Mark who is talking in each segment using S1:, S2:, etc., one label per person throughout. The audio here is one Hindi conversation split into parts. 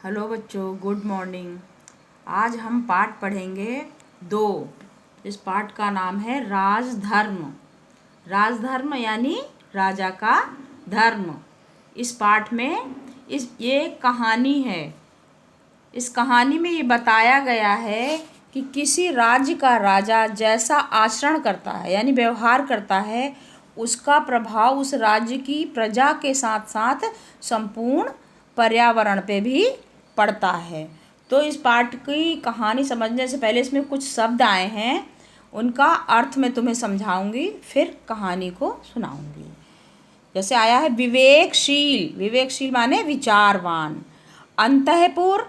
S1: हेलो बच्चों, गुड मॉर्निंग। आज हम पाठ पढ़ेंगे 2। इस पाठ का नाम है राजधर्म। राजधर्म यानी राजा का धर्म। इस पाठ में ये कहानी है। इस कहानी में ये बताया गया है कि किसी राज्य का राजा जैसा आचरण करता है यानी व्यवहार करता है, उसका प्रभाव उस राज्य की प्रजा के साथ साथ संपूर्ण पर्यावरण पे भी पड़ता है। तो इस पाठ की कहानी समझने से पहले इसमें कुछ शब्द आए हैं, उनका अर्थ मैं तुम्हें समझाऊंगी, फिर कहानी को सुनाऊंगी। जैसे आया है विवेकशील। विवेकशील माने विचारवान। अंतःपुर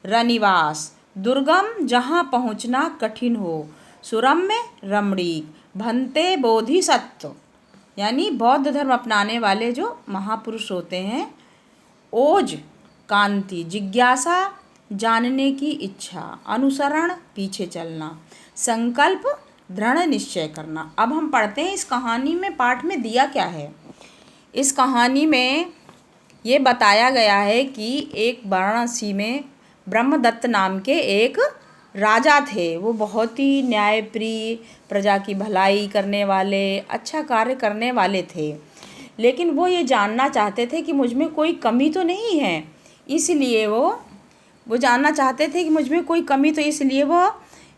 S1: रनिवास, दुर्गम जहाँ पहुँचना कठिन हो, सुरम्य रमणीक, भंते बोधिसत्व यानी बौद्ध धर्म अपनाने वाले जो महापुरुष होते हैं, ओज कांति, जिज्ञासा जानने की इच्छा, अनुसरण पीछे चलना, संकल्प दृढ़ निश्चय करना। अब हम पढ़ते हैं इस कहानी में, पाठ में दिया क्या है। इस कहानी में ये बताया गया है कि एक वाराणसी में ब्रह्मदत्त नाम के एक राजा थे। वो बहुत ही न्यायप्रिय, प्रजा की भलाई करने वाले, अच्छा कार्य करने वाले थे। लेकिन वो ये जानना चाहते थे कि मुझ में कोई कमी तो नहीं है, इसलिए वो जानना चाहते थे कि मुझ में कोई कमी, तो इसलिए वो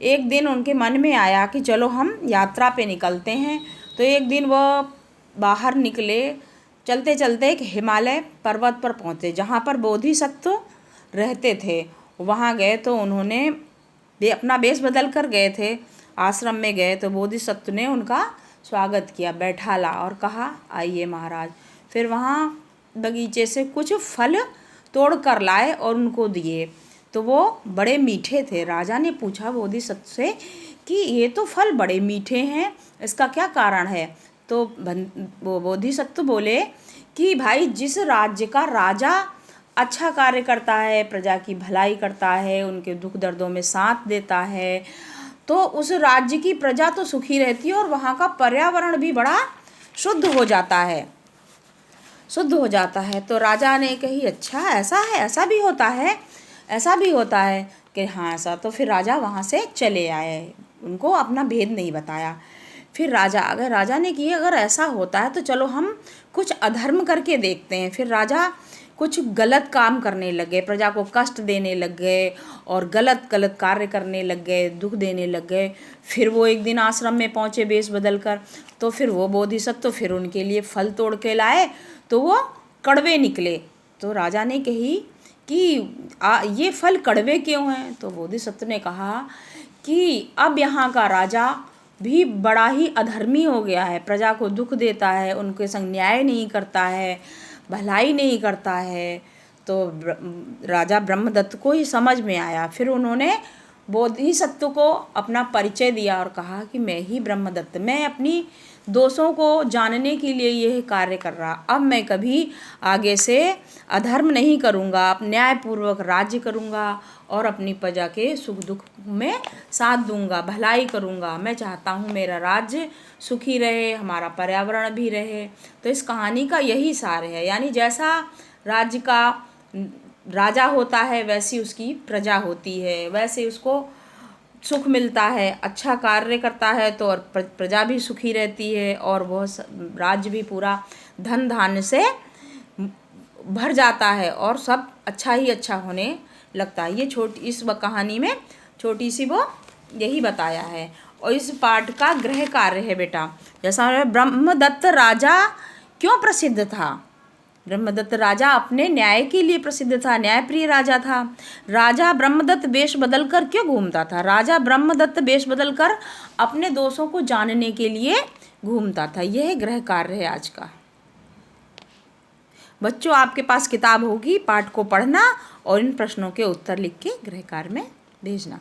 S1: एक दिन उनके मन में आया कि चलो हम यात्रा पे निकलते हैं। तो एक दिन वो बाहर निकले, चलते चलते एक हिमालय पर्वत पर पहुँचे जहाँ पर बोधिसत्व रहते थे। वहाँ गए तो उन्होंने अपना वेश बदल कर गए थे, आश्रम में गए तो बोधिसत्व ने उनका स्वागत किया, बैठाला और कहा आइए महाराज। फिर वहाँ बगीचे से कुछ फल तोड़ कर लाए और उनको दिए, तो वो बड़े मीठे थे। राजा ने पूछा बोधिसत्व से कि ये तो फल बड़े मीठे हैं, इसका क्या कारण है। तो वो बोधिसत्व बोले कि भाई, जिस राज्य का राजा अच्छा कार्य करता है, प्रजा की भलाई करता है, उनके दुख दर्दों में साथ देता है, तो उस राज्य की प्रजा तो सुखी रहती है और वहाँ का पर्यावरण भी बड़ा शुद्ध हो जाता है, शुद्ध हो जाता है। तो राजा ने कही अच्छा ऐसा है, ऐसा भी होता है, ऐसा भी होता है कि हाँ ऐसा। तो फिर राजा वहाँ से चले आए, उनको अपना भेद नहीं बताया। फिर राजा ने कि अगर ऐसा होता है तो चलो हम कुछ अधर्म करके देखते हैं। फिर राजा कुछ गलत काम करने लगे, प्रजा को कष्ट देने लग गए और गलत गलत कार्य करने लग गए, दुख देने लग गए। फिर वो एक दिन आश्रम में पहुँचे वेश बदल कर, तो फिर वो बोधिसत्व फिर उनके लिए फल तोड़ के लाए, तो वो कड़वे निकले। तो राजा ने कही कि ये फल कड़वे क्यों हैं। तो बोधिसत्व ने कहा कि अब यहाँ का राजा भी बड़ा ही अधर्मी हो गया है, प्रजा को दुख देता है, उनके संग न्याय नहीं करता है, भलाई नहीं करता है। तो राजा ब्रह्मदत्त को ही समझ में आया। फिर उन्होंने बोधिसत्व को अपना परिचय दिया और कहा कि मैं ही ब्रह्मदत्त, मैं अपनी दोषों को जानने के लिए यह कार्य कर रहा, अब मैं कभी आगे से अधर्म नहीं करूँगा, न्यायपूर्वक राज्य करूँगा और अपनी प्रजा के सुख दुख में साथ दूंगा, भलाई करूँगा। मैं चाहता हूँ मेरा राज्य सुखी रहे, हमारा पर्यावरण भी रहे। तो इस कहानी का यही सार है, यानी जैसा राज्य का राजा होता है वैसी उसकी प्रजा होती है, वैसे उसको सुख मिलता है, अच्छा कार्य करता है तो और प्रजा भी सुखी रहती है और वह राज्य भी पूरा धन धान्य से भर जाता है और सब अच्छा ही अच्छा होने लगता है। ये इस कहानी में छोटी सी वो यही बताया है। और इस पाठ का गृह कार्य है बेटा, जैसा ब्रह्मदत्त राजा क्यों प्रसिद्ध था। ब्रह्मदत्त राजा अपने न्याय के लिए प्रसिद्ध था, न्यायप्रिय राजा था। राजा ब्रह्मदत्त वेश बदल कर क्यों घूमता था। राजा ब्रह्मदत्त वेश बदल कर अपने दोषों को जानने के लिए घूमता था। यह गृह कार्य है आज का। बच्चों, आपके पास किताब होगी, पाठ को पढ़ना और इन प्रश्नों के उत्तर लिख के गृह कार्य में भेजना।